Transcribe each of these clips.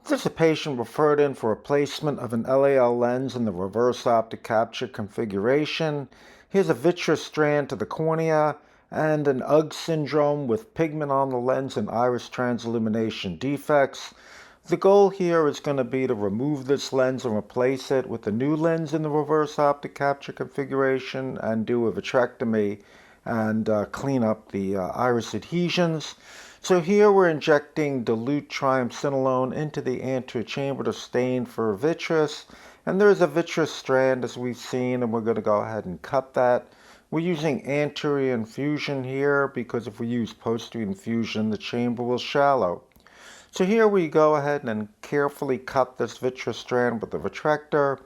This is a patient referred in for replacement of an LAL lens in the reverse optic capture configuration. Here's a vitreous strand to the cornea and an UGG syndrome with pigment on the lens and iris transillumination defects. The goal here is going to be to remove this lens and replace it with a new lens in the reverse optic capture configuration and do a vitrectomy and clean up the iris adhesions. So here we're injecting dilute triamcinolone into the anterior chamber to stain for vitreous. And there's a vitreous strand as we've seen, and we're going to go ahead and cut that. We're using anterior infusion here because if we use posterior infusion, the chamber will shallow. So here we go ahead and carefully cut this vitreous strand with the vitrector,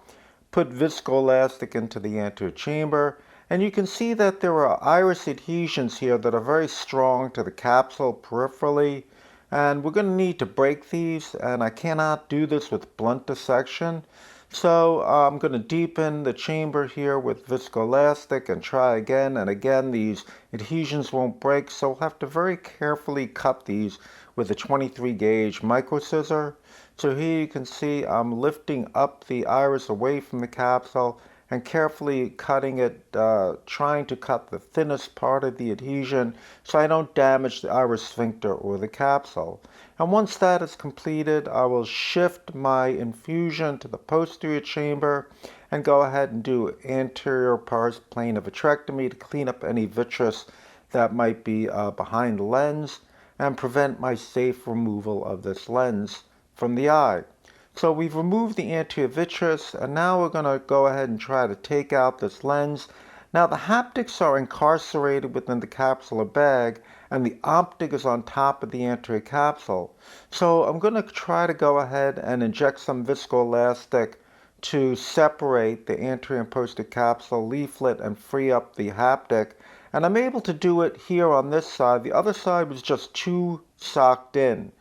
put viscoelastic into the anterior chamber, and you can see that there are iris adhesions here that are very strong to the capsule peripherally, and we're going to need to break these, and I cannot do this with blunt dissection. So I'm going to deepen the chamber here with viscoelastic and try again and again. These adhesions won't break, so we'll have to very carefully cut these with a 23 gauge micro scissor. So here you can see I'm lifting up the iris away from the capsule and carefully cutting it, trying to cut the thinnest part of the adhesion so I don't damage the iris sphincter or the capsule. And once that is completed, I will shift my infusion to the posterior chamber and go ahead and do anterior pars plana vitrectomy to clean up any vitreous that might be behind the lens and prevent my safe removal of this lens from the eye. So we've removed the anterior vitreous, and now we're going to go ahead and try to take out this lens. Now the haptics are incarcerated within the capsular bag, and the optic is on top of the anterior capsule. So I'm going to try to go ahead and inject some viscoelastic to separate the anterior and posterior capsule leaflet and free up the haptic. And I'm able to do it here on this side. The other side was just too socked in.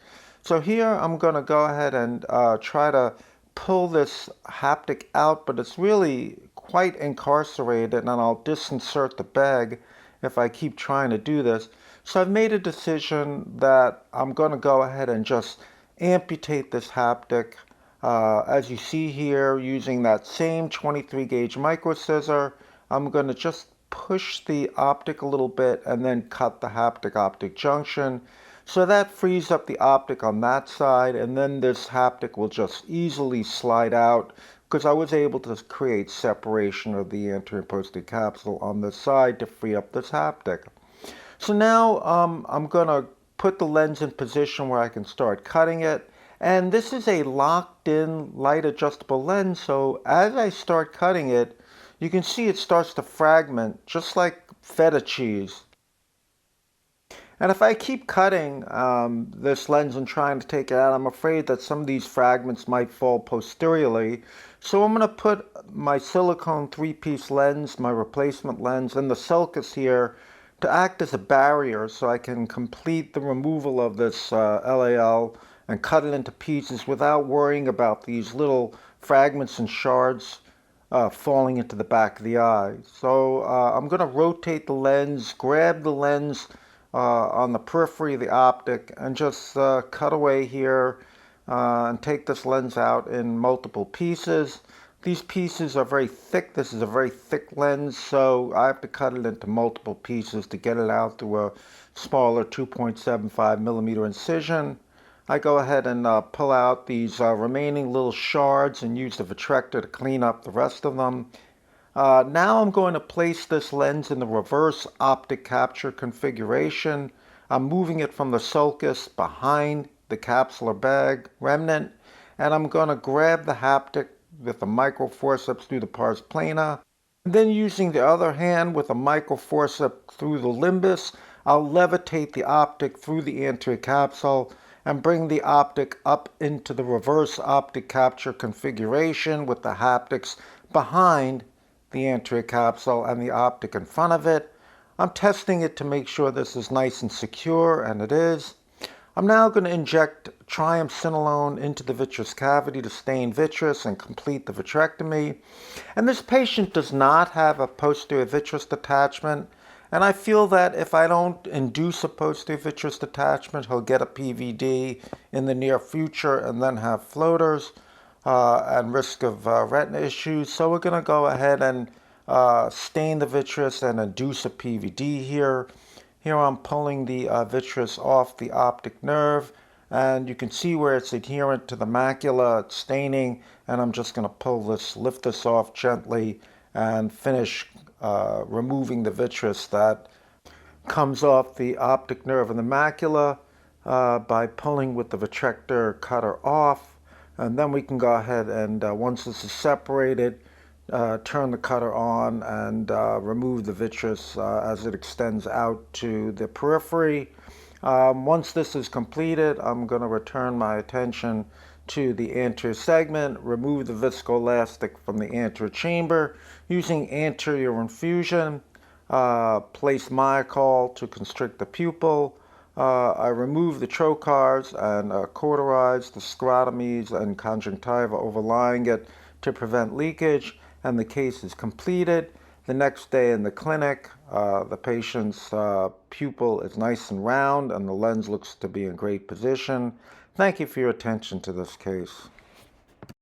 So here I'm going to go ahead and try to pull this haptic out, but it's really quite incarcerated, and I'll disinsert the bag if I keep trying to do this. So I've made a decision that I'm going to go ahead and just amputate this haptic, as you see here, using that same 23 gauge micro scissor. I'm going to just push the optic a little bit and then cut the haptic optic junction. So that frees up the optic on that side, and then this haptic will just easily slide out because I was able to create separation of the anterior and posterior capsule on this side to free up this haptic. So now I'm going to put the lens in position where I can start cutting it. And this is a locked-in light adjustable lens, so as I start cutting it, you can see it starts to fragment just like feta cheese. And if I keep cutting this lens and trying to take it out, I'm afraid that some of these fragments might fall posteriorly. So I'm going to put my silicone 3-piece lens, my replacement lens, and the sulcus here to act as a barrier so I can complete the removal of this LAL and cut it into pieces without worrying about these little fragments and shards falling into the back of the eye. So I'm going to rotate the lens, grab the lens on the periphery of the optic, and just cut away here and take this lens out in multiple pieces. These pieces are very thick. This is a very thick lens, so I have to cut it into multiple pieces to get it out through a smaller 2.75 millimeter incision. I go ahead and pull out these remaining little shards and use the vitrector to clean up the rest of them. Now I'm going to place this lens in the reverse optic capture configuration. I'm moving it from the sulcus behind the capsular bag remnant, and I'm going to grab the haptic with a micro forceps through the pars plana. And then using the other hand with a micro forceps through the limbus, I'll levitate the optic through the anterior capsule and bring the optic up into the reverse optic capture configuration with the haptics behind the anterior capsule and the optic in front of it. I'm testing it to make sure this is nice and secure, and it is. I'm now going to inject triamcinolone into the vitreous cavity to stain vitreous and complete the vitrectomy. And this patient does not have a posterior vitreous detachment, And I feel that if I don't induce a posterior vitreous detachment, he'll get a PVD in the near future and then have floaters and risk of retina issues. So we're going to go ahead and stain the vitreous and induce a PVD here. Here I'm pulling the vitreous off the optic nerve, and you can see where it's adherent to the macula, it's staining, and I'm just going to pull this, lift this off gently and finish removing the vitreous that comes off the optic nerve and the macula by pulling with the vitrector cutter off. And then we can go ahead and once this is separated, turn the cutter on and remove the vitreous as it extends out to the periphery. Once this is completed, I'm going to return my attention to the anterior segment, remove the viscoelastic from the anterior chamber using anterior infusion, place Myocol to constrict the pupil. I remove the trocars and cauterize the sclerotomies and conjunctiva overlying it to prevent leakage, and the case is completed. The next day in the clinic, the patient's pupil is nice and round and the lens looks to be in great position. Thank you for your attention to this case.